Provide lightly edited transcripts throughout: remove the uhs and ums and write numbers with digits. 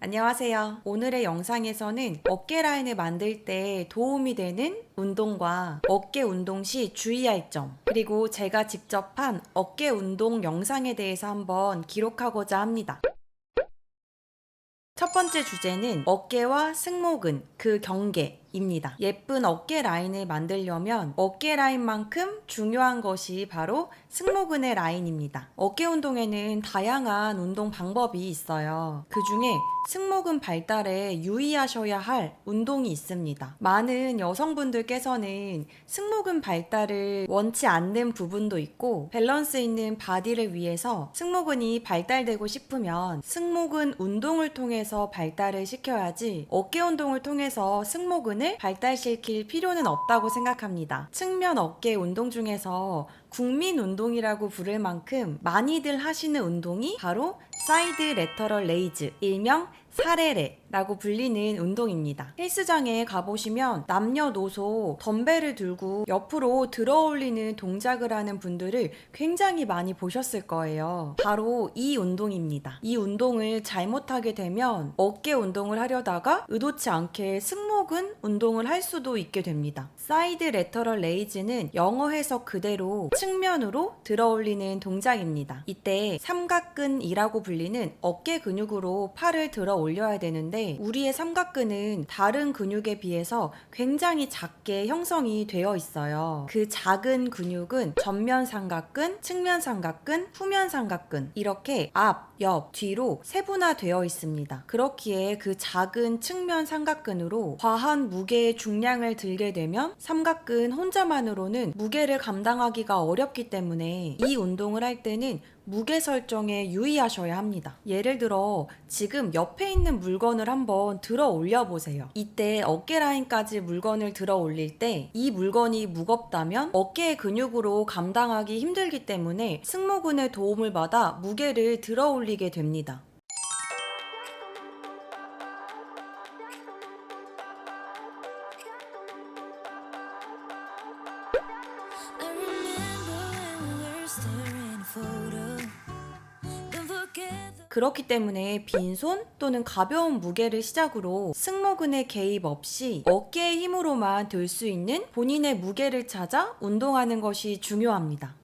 안녕하세요. 오늘의 영상에서는 어깨 라인을 만들 때 도움이 되는 운동과 어깨 운동 시 주의할 점, 그리고 제가 직접 한 어깨 운동 영상에 대해서 한번 기록하고자 합니다. 첫 번째 주제는 어깨와 승모근, 그 경계입니다. 예쁜 어깨 라인을 만들려면 어깨 라인만큼 중요한 것이 바로 승모근의 라인입니다. 어깨 운동에는 다양한 운동 방법이 있어요. 그 중에 승모근 발달에 유의하셔야 할 운동이 있습니다. 많은 여성분들께서는 승모근 발달을 원치 않는 부분도 있고, 밸런스 있는 바디를 위해서 승모근이 발달되고 싶으면 승모근 운동을 통해서 발달을 시켜야지 어깨 운동을 통해서 승모근을 발달시킬 필요는 없다고 생각합니다. 측면 어깨 운동 중에서 국민 운동이라고 부를 만큼 많이들 하시는 운동이 바로 사이드 레터럴 레이즈, 일명 사레레라고 불리는 운동입니다. 헬스장에 가보시면 남녀노소 덤벨을 들고 옆으로 들어 올리는 동작을 하는 분들을 굉장히 많이 보셨을 거예요. 바로 이 운동입니다. 이 운동을 잘못하게 되면 어깨 운동을 하려다가 의도치 않게 승모근 운동을 할 수도 있게 됩니다. 사이드 레터럴 레이즈는 영어 해석 그대로 측면으로 들어 올리는 동작입니다. 이때 삼각근이라고 불리는 어깨 근육으로 팔을 들어 올려야 되는데, 우리의 삼각근은 다른 근육에 비해서 굉장히 작게 형성이 되어 있어요. 그 작은 근육은 전면 삼각근, 측면 삼각근, 후면 삼각근, 이렇게 앞, 옆, 뒤로 세분화되어 있습니다. 그렇기에 그 작은 측면 삼각근으로 과한 무게의 중량을 들게 되면 삼각근 혼자만으로는 무게를 감당하기가 어렵기 때문에 이 운동을 할 때는 무게 설정에 유의하셔야 합니다. 예를 들어 지금 옆에 있는 물건을 한번 들어 올려 보세요. 이때 어깨 라인까지 물건을 들어 올릴 때 이 물건이 무겁다면 어깨의 근육으로 감당하기 힘들기 때문에 승모근의 도움을 받아 무게를 들어 올리게 됩니다. I remember when we were staring at a photo. Don't forget the 그렇기 때문에 빈손 또는 가벼운 무게를 시작으로 승모근의 개입 없이 어깨의 힘으로만 들 수 있는 본인의 무게를 찾아 운동하는 것이 중요합니다.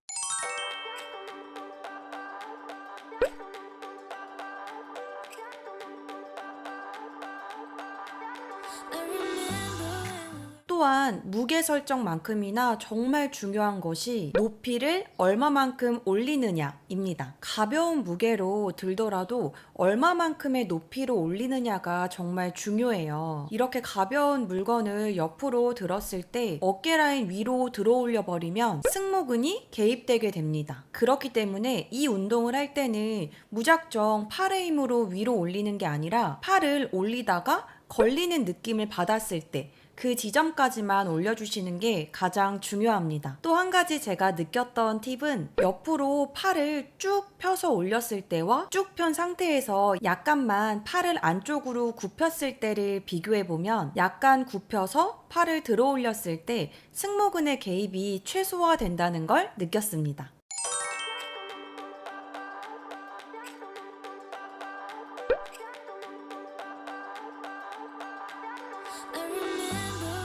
I remember when 또한 무게 설정만큼이나 정말 중요한 것이 높이를 얼마만큼 올리느냐입니다. 가벼운 무게로 들더라도 얼마만큼의 높이로 올리느냐가 정말 중요해요. 이렇게 가벼운 물건을 옆으로 들었을 때 어깨 라인 위로 들어 올려 버리면 승모근이 개입되게 됩니다. 그렇기 때문에 이 운동을 할 때는 무작정 팔의 힘으로 위로 올리는 게 아니라 팔을 올리다가 걸리는 느낌을 받았을 때 그 지점까지만 올려주시는 게 가장 중요합니다. 또 한 가지 제가 느꼈던 팁은 옆으로 팔을 쭉 펴서 올렸을 때와 쭉 편 상태에서 약간만 팔을 안쪽으로 굽혔을 때를 비교해보면 약간 굽혀서 팔을 들어 올렸을 때 승모근의 개입이 최소화된다는 걸 느꼈습니다. I remember when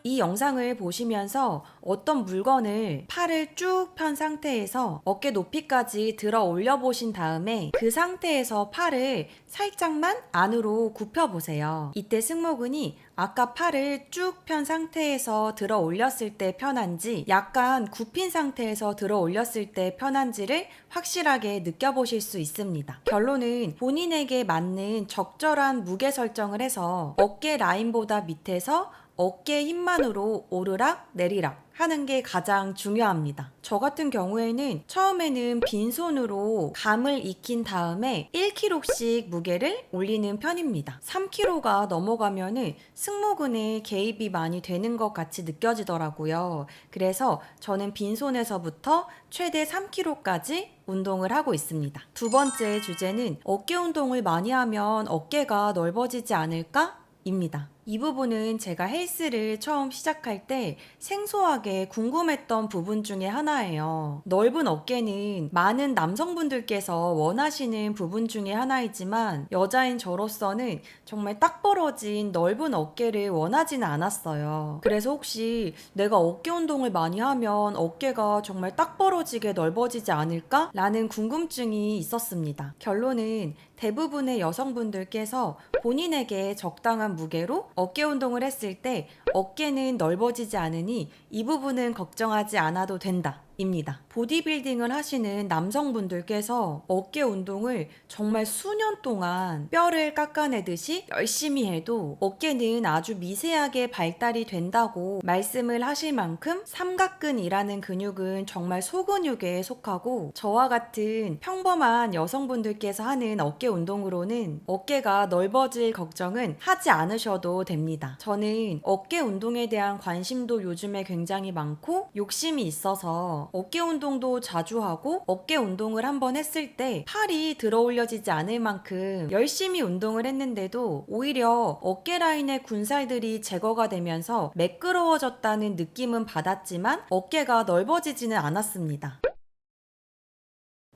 이 영상을 보시면서 어떤 물건을 팔을 쭉 편 상태에서 어깨 높이까지 들어 올려 보신 다음에 그 상태에서 팔을 살짝만 안으로 굽혀 보세요. 이때 승모근이 아까 팔을 쭉 편 상태에서 들어 올렸을 때 편한지 약간 굽힌 상태에서 들어 올렸을 때 편한지를 확실하게 느껴보실 수 있습니다. 결론은 본인에게 맞는 적절한 무게 설정을 해서 어깨 라인보다 밑에서 어깨 힘만으로 오르락 내리락 하는 게 가장 중요합니다. 저 같은 경우에는 처음에는 빈손으로 감을 익힌 다음에 1kg씩 무게를 올리는 편입니다. 3kg가 넘어가면은 승모근에 개입이 많이 되는 것 같이 느껴지더라고요. 그래서 저는 빈손에서부터 최대 3kg까지 운동을 하고 있습니다. 두 번째 주제는 어깨 운동을 많이 하면 어깨가 넓어지지 않을까? 입니다. 이 부분은 제가 헬스를 처음 시작할 때 생소하게 궁금했던 부분 중에 하나예요. 넓은 어깨는 많은 남성분들께서 원하시는 부분 중에 하나이지만 여자인 저로서는 정말 딱 벌어진 넓은 어깨를 원하지는 않았어요. 그래서 혹시 내가 어깨 운동을 많이 하면 어깨가 정말 딱 벌어지게 넓어지지 않을까? 라는 궁금증이 있었습니다. 결론은 대부분의 여성분들께서 본인에게 적당한 무게로 어깨 운동을 했을 때 어깨는 넓어지지 않으니 이 부분은 걱정하지 않아도 된다. 입니다. 보디빌딩을 하시는 남성분들께서 어깨 운동을 정말 수년 동안 뼈를 깎아내듯이 열심히 해도 어깨는 아주 미세하게 발달이 된다고 말씀을 하실 만큼 삼각근이라는 근육은 정말 소근육에 속하고 저와 같은 평범한 여성분들께서 하는 어깨 운동으로는 어깨가 넓어질 걱정은 하지 않으셔도 됩니다. 저는 어깨 운동에 대한 관심도 요즘에 굉장히 많고 욕심이 있어서 어깨 운동도 자주 하고 어깨 운동을 한번 했을 때 팔이 들어 올려지지 않을 만큼 열심히 운동을 했는데도 오히려 어깨 라인의 군살들이 제거가 되면서 매끄러워졌다는 느낌은 받았지만 어깨가 넓어지지는 않았습니다.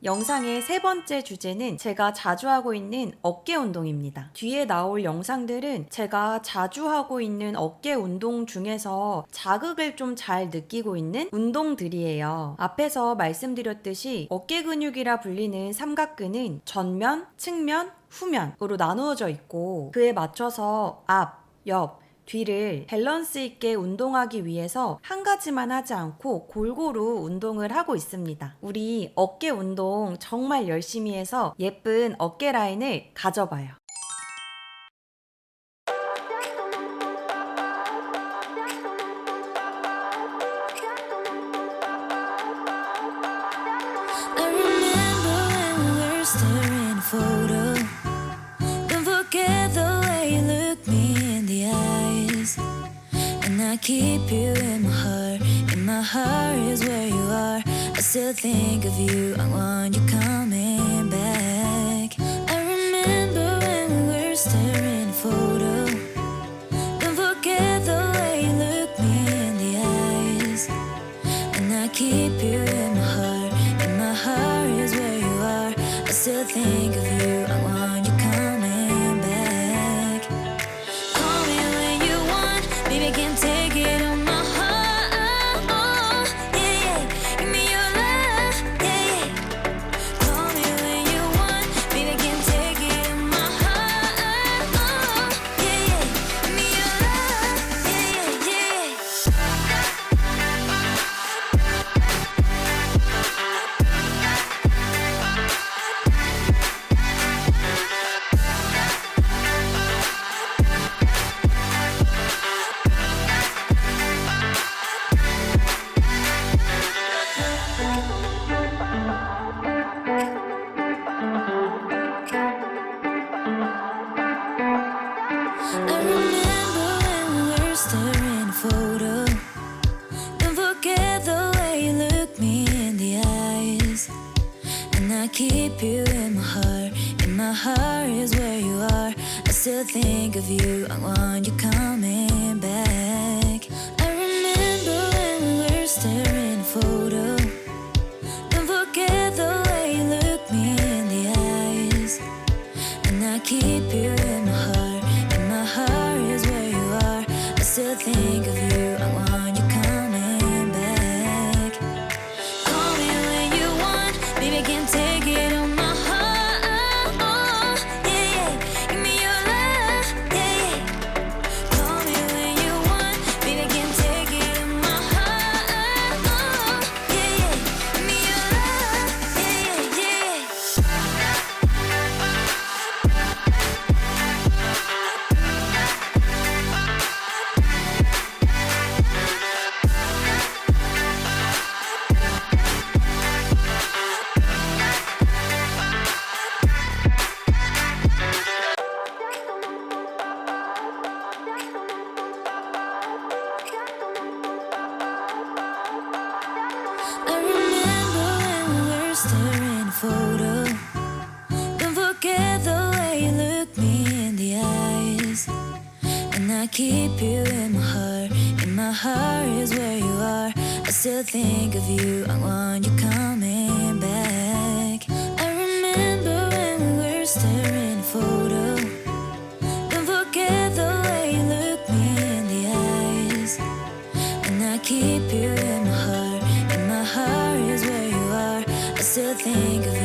영상의 세 번째 주제는 제가 자주 하고 있는 어깨 운동입니다. 뒤에 나올 영상들은 제가 자주 하고 있는 어깨 운동 중에서 자극을 좀 잘 느끼고 있는 운동들이에요. 앞에서 말씀드렸듯이 어깨 근육이라 불리는 삼각근은 전면, 측면, 후면으로 나누어져 있고 그에 맞춰서 앞, 옆, 뒤를 밸런스 있게 운동하기 위해서 한 가지만 하지 않고 골고루 운동을 하고 있습니다. 우리 어깨 운동 정말 열심히 해서 예쁜 어깨 라인을 가져봐요. I remember when we were staring at a photo. Don't forget the way you look me in the eyes. And I keep you in my heart. And my heart is where you are. I still think of you. I want you coming back. I remember when we were staring at a photo. Don't forget the way you look me in the eyes. And I keep you in my heart. And my heart is where you are. I still think of you. I want you coming back. Call me when you want. Baby, I can't take it on my heart. Yeah, yeah. Give me your love. Yeah, yeah. Call me when you want. Baby, I can't take it on my heart. Yeah, yeah. Give me your love. Yeah, yeah, yeah. I remember when we were staring at a photo. Don't forget the way you look me in the eyes. And I keep you in my heart. And my heart is where you are. I still think of you. I want you coming back. I remember when we were staring at a photo. Don't forget the way you look me in the eyes. And I keep you in my heart. And my heart is where you are. I still think of you. I want you coming back. Call me when you want. Baby, I can't take it on my heart. Yeah, yeah. Give me your love. Yeah, yeah. Call me when you want. Baby, I can't take it on my heart. Yeah, yeah. Give me your love. Yeah, yeah, yeah. I keep you in my heart. In my heart is where you are. I still think of you. I want you coming back. I remember when we were staring at a photo. Don't forget the way you look me in the eyes. And I keep you in my heart. In my heart is where you are. I still think of you.